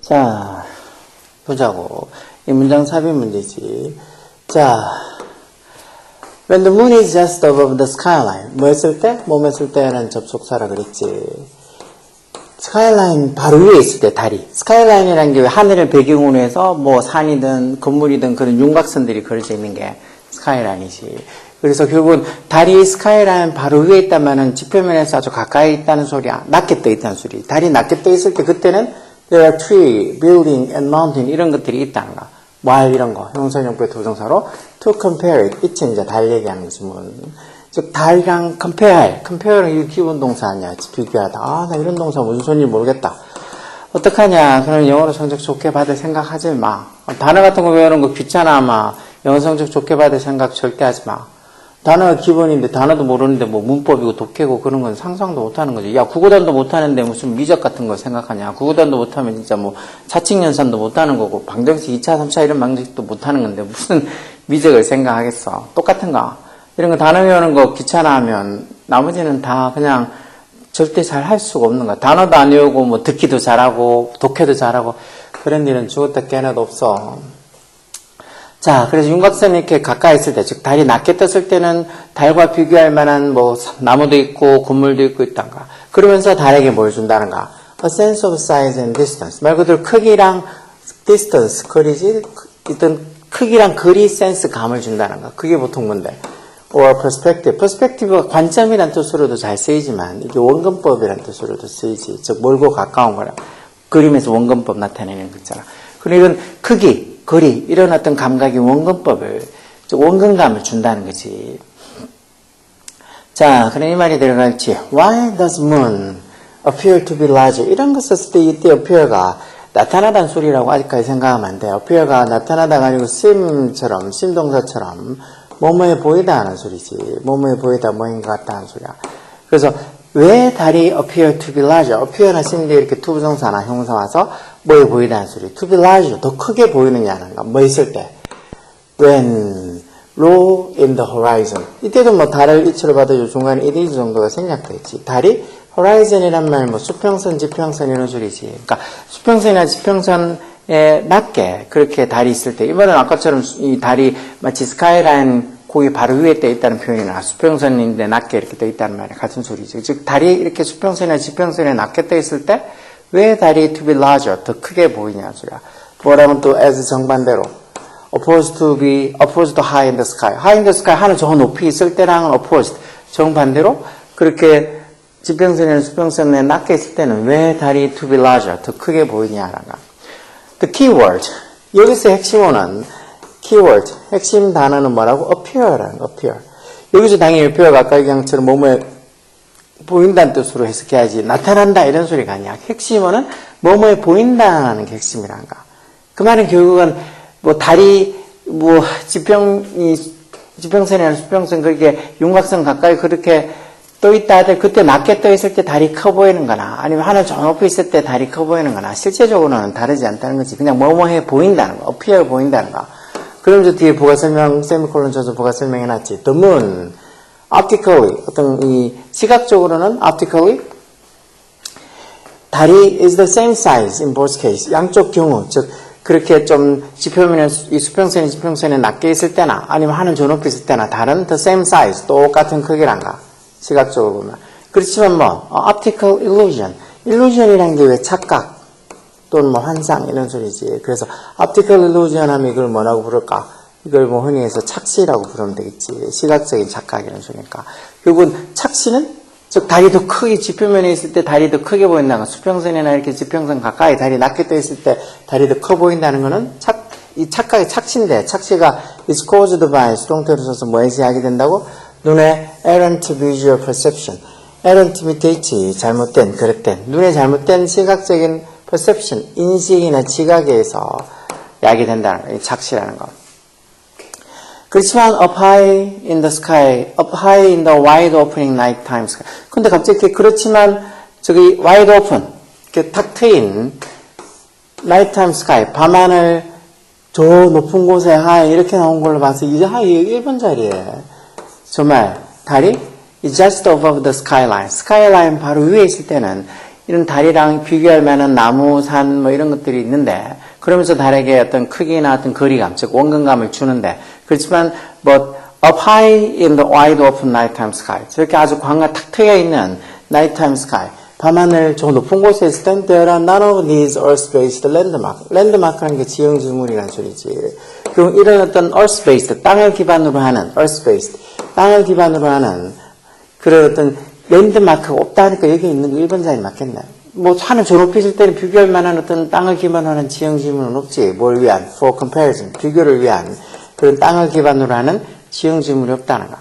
자, 보자고. 이 문장 삽입 문제지. 자, when the moon is just above the skyline. 뭐 했을 때? 뭐 했을 때라는 접속사라 그랬지. 스카이라인 바로 위에 있을 때 달이. 스카이라인이라는 게 하늘을 배경으로 해서 뭐 산이든 건물이든 그런 윤곽선들이 그려져 있는 게 스카이라인이지. 그래서 결국은 달이 스카이라인 바로 위에 있다면은 지표면에서 아주 가까이 있다는 소리야. 낮게 떠 있다는 소리. 달이 낮게 떠 있을 때 그때는 there are tree, building, and mountain 이런 것들이 있다는 거. while 이런 거. 형용사형용법의 도정사로 to compare it. 이치 이제 달 얘기하는 거지 뭐. 즉 달이랑 compare는 이 기본 동사 아니야. 비교하다. 아, 나 이런 동사 무슨 소리인지 모르겠다. 어떡하냐. 그럼 영어로 성적 좋게 받을 생각 하지 마. 단어 같은 거 배우는 거 귀찮아 마. 영어 성적 좋게 받을 생각 절대 하지 마. 단어가 기본인데 단어도 모르는데 뭐 문법이고 독해고 그런 건 상상도 못하는 거지. 야, 국어단도 못하는데 무슨 미적 같은 거 생각하냐. 국어단도 못하면 진짜 뭐 사칙연산도 못하는 거고 방정식 2차, 3차 이런 방정식도 못하는 건데 무슨 미적을 생각하겠어. 똑같은 거. 이런 거 단어 외우는 거 귀찮아하면 나머지는 다 그냥 절대 잘 할 수가 없는 거야. 단어도 안 외우고 뭐 듣기도 잘하고 독해도 잘하고 그런 일은 죽었다 깨어나도 없어. 자, 그래서 윤곽선이 이렇게 가까이 있을 때, 즉 달이 낮게 떴을 때는 달과 비교할 만한 뭐 나무도 있고 건물도 있고 있단가. 그러면서 달에게 뭘 준다는가? A sense of size and distance. 말 그대로 크기랑 distance, 거리지, 어떤 크기랑 거리 센스 감을 준다는가. 그게 보통 뭔데? or perspective. perspective가 관점이란 뜻으로도 잘 쓰이지만 이게 원근법이란 뜻으로도 쓰이지. 즉 멀고 가까운 거라. 그림에서 원근법 나타내는 거 있잖아. 그리고 이건 크기, 거리 이런 어떤 감각이 원근법을, 즉 원근감을 준다는 거지. 자, 그럼 이 말이 들어갈지. Why does moon appear to be larger? 이런 거 썼을 때 이때 appear가 나타나다는 소리라고 아직까지 생각하면 안 돼. appear가 나타나다가 아니고 seem처럼, 심동사처럼 뭐뭐해 보이다 하는 소리지. 뭐뭐해 보이다, 뭐인 것 같다 하는 소리야. 그래서 왜 달이 appear to be larger? appear나 심지어 이렇게 투부정사나 형용사 와서 뭐해 보이다 하는 소리. to be larger, 더 크게 보이느냐는 거. 뭐 있을 때? when low in the horizon. 이때도 뭐 달을 이치로 받아줘 중간에 it is 정도가 생략돼 있지. 달이 horizon이란 말, 뭐 수평선, 지평선 이런 소리지. 그러니까 수평선이나 지평선에 낮게 그렇게 달이 있을 때, 이번엔 아까처럼 이 달이 마치 스카이라인 거기 바로 위에 떠 있다는 표현이나 수평선인데 낮게 이렇게 떠 있다는 말이 같은 소리죠. 즉 달이 이렇게 수평선이나 지평선에 낮게 떠 있을 때 왜 달이 to be larger, 더 크게 보이냐 소리야. 뭐라면 또 as 정반대로 opposed to high in the sky. high in the sky 하늘 저 높이 있을 때랑은 opposed 정반대로 그렇게 지평선이나 수평선에 낮게 있을 때는 왜 달이 to be larger, 더 크게 보이냐라가. The keyword. 여기서 핵심어는 keyword. 핵심 단어는 뭐라고? appear라는 거. appear. 여기서 당연히 appear가 아까 얘기한처럼 뭐뭐에 보인다는 뜻으로 해석해야지. 나타난다 이런 소리가 아니야. 핵심어는 뭐뭐에 보인다는 게 핵심이라는 거. 그 말은 결국은 뭐 달이 뭐 지평선이나 수평선 그렇게 윤곽선 가까이 그렇게 떠 있다 하더라도 그때 낮게 떠 있을 때 달이 커 보이는 거나 아니면 하늘 저 높이 있을 때 달이 커 보이는 거나 실제적으로는 다르지 않다는 거지. 그냥 뭐뭐해 보인다는 거. appear 보인다는 거. 그러면서 뒤에 부가 설명, 세미콜론 쳐서 부가 설명해놨지. The moon, optically, 어떤 이 시각적으로는 optically 달이 is the same size in both cases. 양쪽 경우, 즉 그렇게 좀 지표면에 이 수평선이 지평선에 낮게 있을 때나 아니면 하늘 저 높이 있을 때나 달은 the same size, 똑같은 크기란가. 시각적으로 보면. 그렇지만 뭐 optical illusion, illusion이라는 게 왜 착각 또는 뭐 환상 이런 소리지. 그래서 optical illusion 하면 이걸 뭐라고 부를까? 이걸 뭐 흔히 해서 착시라고 부르면 되겠지. 시각적인 착각 이런 소리니까. 결국은 착시는 즉 달이 더 크게 지표면에 있을 때 달이 더 크게 보인다는 거. 수평선이나 이렇게 지평선 가까이 달이 낮게 떠 있을 때 달이 더 커 보인다는 거는 이 착각이 착시인데 착시가 is caused by 수동태로 써서 뭐에서 하게 된다고? 눈의 errant visual perception. errant 밑에 있지. 잘못된, 그릇된. 눈의 잘못된 시각적인 perception, 인식이나 지각에 의해서 야기된다는 거. 이 착시라는 거. 그렇지만 up high in the sky, up high in the wide opening nighttime sky. 근데 갑자기 그렇지만 저기 wide open, 이렇게 탁 트인 nighttime sky, 밤하늘 저 높은 곳에 high 이렇게 나온 걸로 봐서 이제 high 1번 자리에 정말 달이 is just above the skyline. 스카이라인 바로 위에 있을 때는 이런 달이랑 비교할 만한 나무, 산 뭐 이런 것들이 있는데 그러면서 달에게 어떤 크기나 어떤 거리감, 즉 원근감을 주는데 그렇지만 but up high in the wide open nighttime sky. 저렇게 아주 광과 탁 트여 있는 nighttime sky. 밤하늘 저 높은 곳에 있을 땐 there are none of these earth-based landmark. 랜드마크라는 게 지형지물이라는 소리지. 그럼 이런 어떤 earth-based, 땅을 기반으로 하는 earth-based, 땅을 기반으로 하는 그런 어떤 랜드마크가 없다 하니까 여기 있는 거 1번자리 맞겠네. 뭐 하늘 저 높이 있을 때는 비교할 만한 어떤 땅을 기반으로 하는 지형지물은 없지. 뭘 위한? for comparison. 비교를 위한 그런 땅을 기반으로 하는 지형지물이 없다는 거.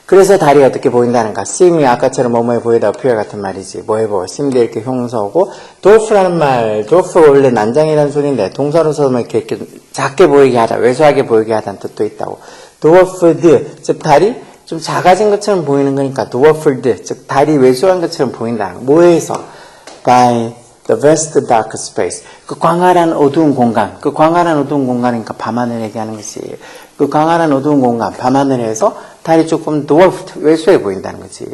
그래서 달이 어떻게 보인다는가? seem이 아까처럼 뭐뭐해 보이다 appear 같은 말이지. 뭐해 보여? seem도 이렇게 형용사고 dwarf라는 말, dwarf가 원래 난장이라는 소리인데 동사로서만 이렇게 작게 보이게 하다, 왜소하게 보이게 하다는 뜻도 있다고. dwarfed, 즉 달이 좀 작아진 것처럼 보이는 거니까 dwarfed, 즉 달이 왜소한 것처럼 보인다는 거. 뭐에서? by the vast dark space. 그 광활한 어두운 공간, 그 광활한 어두운 공간이니까 밤하늘 얘기하는 것이 그 광활한 어두운 공간, 밤하늘에서 달이 조금 dwarfed, 왜소해 보인다는 거지.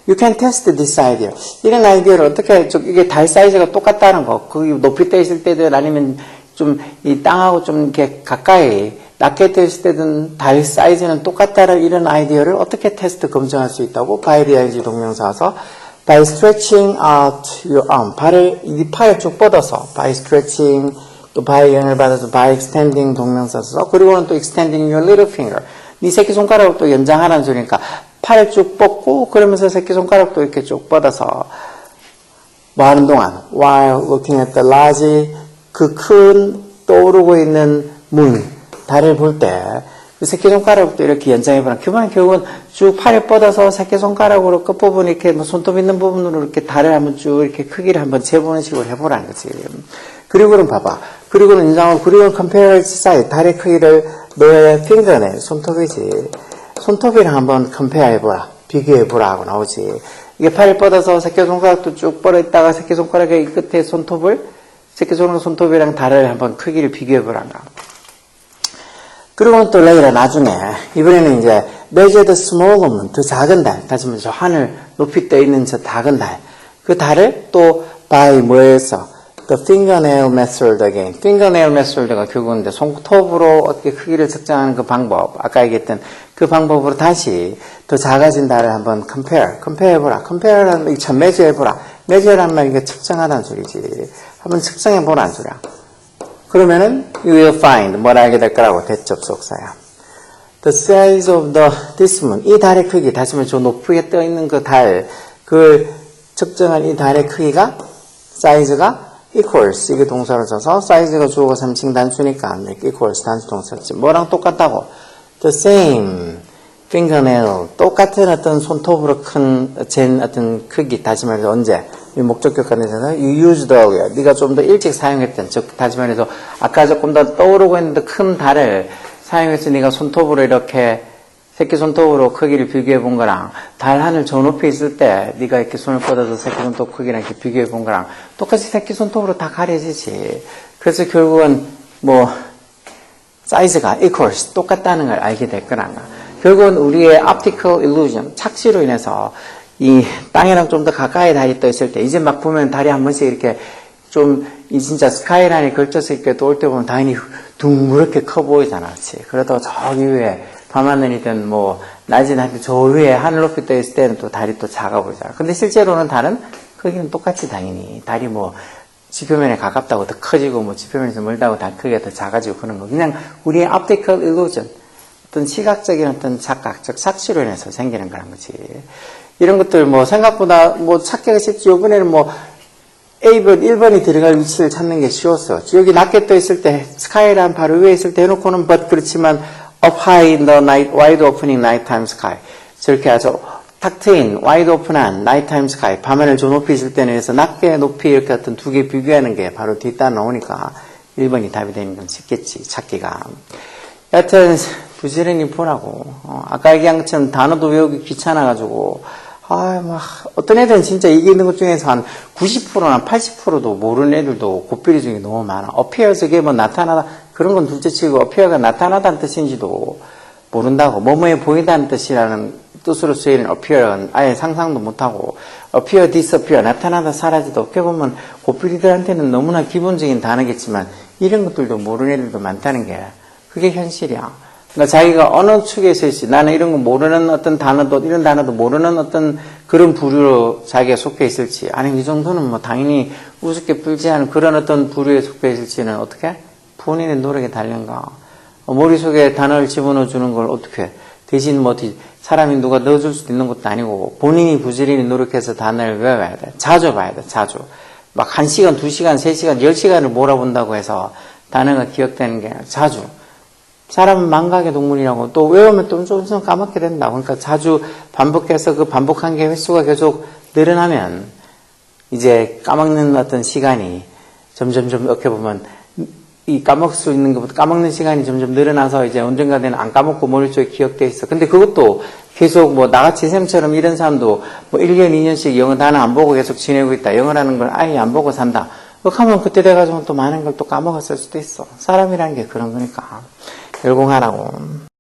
You can test this idea. 이런 아이디어를 어떻게, 이게 달 사이즈가 똑같다는 거, 그 높이 떠 있을 때든 아니면 좀 이 땅하고 좀 이렇게 가까이 낮게 떠 있을 때든 달 사이즈는 똑같다는 이런 아이디어를 어떻게 테스트 검증할 수 있다고? by the ing 동명사 와서 by stretching out your arm. 이 팔을 쭉 뻗어서 by stretching, 또 by 영향을 받아서 by extending 동명사 써서 그리고는 또 extending your little finger. 네 새끼손가락을 또 연장하라는 소리니까 팔을 쭉 뻗고 그러면서 새끼손가락도 이렇게 쭉 뻗어서 뭐 하는 동안 while looking at the large 그 큰 떠오르고 있는 문 달을 볼 때 그 새끼손가락도 이렇게 연장해보라. 결국은 쭉 팔을 뻗어서 새끼손가락으로 끝부분 이렇게 뭐 손톱 있는 부분으로 이렇게 달을 한번 쭉 이렇게 크기를 한번 재보는 식으로 해보라는 거지. 그리고는 봐봐. 그리고는 인상을 그리고는 compare size 달의 크기를 너의 fingernail 손톱이지. 손톱이랑 한번 compare 해보라. 비교해보라 하고 나오지. 이게 팔을 뻗어서 새끼손가락도 쭉 뻗어 있다가 새끼손가락의 끝에 새끼손가락이랑 달을 한번 크기를 비교해보란가. 그리고는 또 later 나중에 이번에는 이제 measure the smaller moon 더 작은 달 다시 말해서 저 하늘 높이 떠 있는 저 작은 달 그 달을 또 by 뭐에서 the fingernail method again fingernail method가 결국은 이제 손톱으로 어떻게 크기를 측정하는 그 방법 아까 얘기했던 그 방법으로 다시 더 작아진 달을 한번 compare 해보라. compare라는 말 참 measure 해보라. measure라는 말 이게 측정하라는 소리지. 한번 측정해보라는 소리야. 그러면은 you will find 뭘 알게 될 거라고 대접속사야. The size of this moon 이 달의 크기 다시 말해 저 높게 떠 있는 그 달 그 측정한 이 달의 크기가 사이즈가 equals 이게 동사로 써서 사이즈가 주어가 3층 단수니까 equals 단수 동사지 뭐랑 똑같다고 the same fingernail 똑같은 어떤 손톱으로 잰 어떤 크기 다시 말해서 언제 이 목적격 관계에서는 you used earlier 네가 좀 더 일찍 사용했던 즉 다시 말해서 아까 조금 더 떠오르고 있는데 큰 달을 사용해서 네가 손톱으로 이렇게 새끼손톱으로 크기를 비교해 본 거랑 달 하늘 저 높이 있을 때 네가 이렇게 손을 뻗어서 새끼손톱 크기랑 이렇게 비교해 본 거랑 똑같이 새끼손톱으로 다 가려지지. 그래서 결국은 뭐 사이즈가 equals 똑같다는 걸 알게 될 거란가. 결국은 우리의 optical illusion 착시로 인해서 이 땅이랑 좀 더 가까이 달이 떠 있을 때 이제 막 보면 달이 한 번씩 이렇게 좀 이 진짜 스카이라인에 걸쳐서 이렇게 떠올 때 보면 당연히 둥그렇게 커 보이잖아. 그렇지? 그러다가 저기 위에 밤하늘이든 뭐 낮이든 저 위에 하늘 높이 떠 있을 때는 또 달이 또 작아 보이잖아. 근데 실제로는 달은 크기는 똑같이 당연히 달이 뭐 지표면에 가깝다고 더 커지고 뭐 지표면에서 멀다고 달 크기가 더 작아지고 그런 거 그냥 우리의 optical illusion 어떤 시각적인 어떤 착각 즉 착시로 인해서 생기는 거란 거지. 이런 것들 뭐 생각보다 뭐 찾기가 쉽지. 이번에는 뭐 A번, 1번이 들어갈 위치를 찾는 게 쉬웠어. 여기 낮게 떠 있을 때 스카이란 바로 위에 있을 때 해놓고는 but 그렇지만 up high in the night, wide opening nighttime sky 저렇게 아주 탁 트인 wide open한 nighttime sky 밤하늘 저 높이 있을 때는 해서 낮게 높이 이렇게 어떤 두 개 비교하는 게 바로 뒷따라 나오니까 1번이 답이 되는 건 쉽겠지 찾기가. 여하튼 부지런히 보라고. 아까 얘기한 것처럼 단어도 외우기 귀찮아가지고 막 어떤 애들은 진짜 이기는 것 중에서 한 90%나 80%도 모르는 애들도 고삐리 중에 너무 많아. appear 저게 뭐 나타나다 그런 건 둘째 치고 appear가 나타나다는 뜻인지도 모른다고. 뭐뭐해 보인다는 뜻이라는 뜻으로 쓰이는 appear은 아예 상상도 못하고 appear, disappear, 나타나다 사라지다. 어떻게 보면 고필이들한테는 너무나 기본적인 단어겠지만 이런 것들도 모르는 애들도 많다는 게 그게 현실이야. 그러니까 자기가 어느 축에 있을지 나는 이런 거 모르는 어떤 단어도 이런 단어도 모르는 어떤 그런 부류로 자기가 속해 있을지 아니면 이 정도는 뭐 당연히 우습게 풀지 않은 그런 어떤 부류에 속해 있을지는 어떻게? 본인의 노력에 달린가. 머릿속에 단어를 집어넣어 주는 걸 어떻게 해? 대신 뭐 사람이 누가 넣어줄 수도 있는 것도 아니고 본인이 부지런히 노력해서 단어를 외워야 돼. 자주 봐야 돼. 자주. 막 1시간, 2시간, 3시간, 10시간을 몰아본다고 해서 단어가 기억되는 게 아니라 자주. 사람은 망각의 동물이라고 또 외우면 또 좀 까먹게 된다. 그러니까 자주 반복해서 그 반복한 게 횟수가 계속 늘어나면 이제 까먹는 어떤 시간이 점점 어떻게 보면 이 까먹을 수 있는 것보다 까먹는 시간이 점점 늘어나서 이제 언젠가 되는 안 까먹고 머릿속에 기억돼 있어. 근데 그것도 계속 뭐 나같이 쌤처럼 이런 사람도 뭐 1년, 2년씩 영어 단어 안 보고 계속 지내고 있다. 영어라는 걸 아예 안 보고 산다. 그렇게 하면 그때 돼가지고 또 많은 걸 또 까먹었을 수도 있어. 사람이라는 게 그런 거니까. 열공하라고.